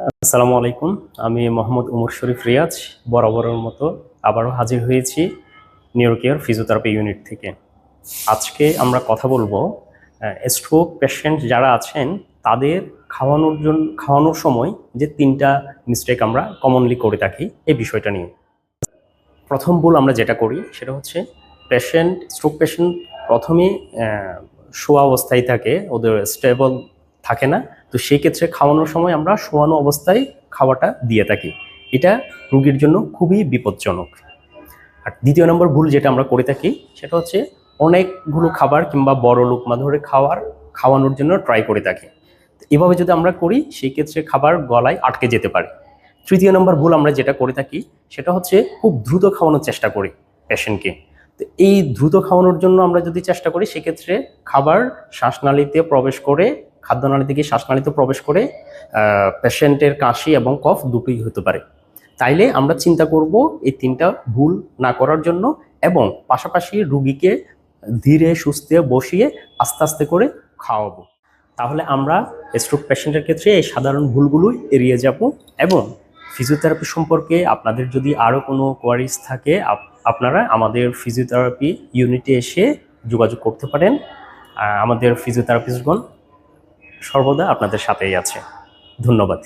আসসালামু আলাইকুম। আমি মোহাম্মদ উমর শরীফ রিয়াজ বরাবরের মতো আবারও হাজির হয়েছি নিউরোকেয়ার ফিজিওথেরাপি ইউনিট থেকে। আজকে আমরা কথা বলবো স্ট্রোক পেশেন্ট যারা আছেন তাদের খাওয়ানোর সময় যে 3টা মিস্টেক আমরা কমনলি করে থাকি এই বিষয়টা নিয়ে। প্রথম ভুল আমরা যেটা করি সেটা হচ্ছে স্ট্রোক পেশেন্ট প্রথমে শোয়া অবস্থায় থাকে, ওদের স্টেবল থাকে না। তো সেই ক্ষেত্রে খাওয়ানোর সময় আমরা শোয়ানো অবস্থায় খাওয়াটা দিয়ে থাকি। এটা রোগীর জন্য খুবই বিপজ্জনক। আর দ্বিতীয় নম্বর ভুল যেটা আমরা করে থাকি সেটা হচ্ছে অনেকগুলো খাবার কিংবা বড় লোকমা ধরে খাওয়ানোর জন্য ট্রাই করে থাকি। এভাবে যদি আমরা করি সেই ক্ষেত্রে খাবার গলায় আটকে যেতে পারে। তৃতীয় নম্বর ভুল আমরা যেটা করে থাকি সেটা হচ্ছে খুব দ্রুত খাওয়ানোর চেষ্টা করি পেশেন্টকে। তো এই দ্রুত খাওয়ানোর জন্য আমরা যদি চেষ্টা করি সেক্ষেত্রে খাবার শ্বাসনালীতে প্রবেশ করে, খাদ্যনালী থেকে শ্বাসনালীতে প্রবেশ করে পেশেন্টের কাশি এবং কফ দুটোই হতে পারে। তাইলে আমরা চিন্তা করব এই 3টা ভুল না করার জন্য, এবং পাশাপাশি রুগীকে ধীরে সুস্থে বসিয়ে আস্তে আস্তে করে খাওয়াবো। তাহলে আমরা স্ট্রোক পেশেন্টের ক্ষেত্রে এই সাধারণ ভুলগুলো এড়িয়ে যাব। এবং ফিজিওথেরাপি সম্পর্কে আপনাদের যদি আরও কোনো কোয়ারিজ থাকে আপনারা আমাদের ফিজিওথেরাপি ইউনিটে এসে যোগাযোগ করতে পারেন। আমাদের ফিজিওথেরাপিস্টগণ সর্বদা আপনাদের সাথেই আছে। ধন্যবাদ।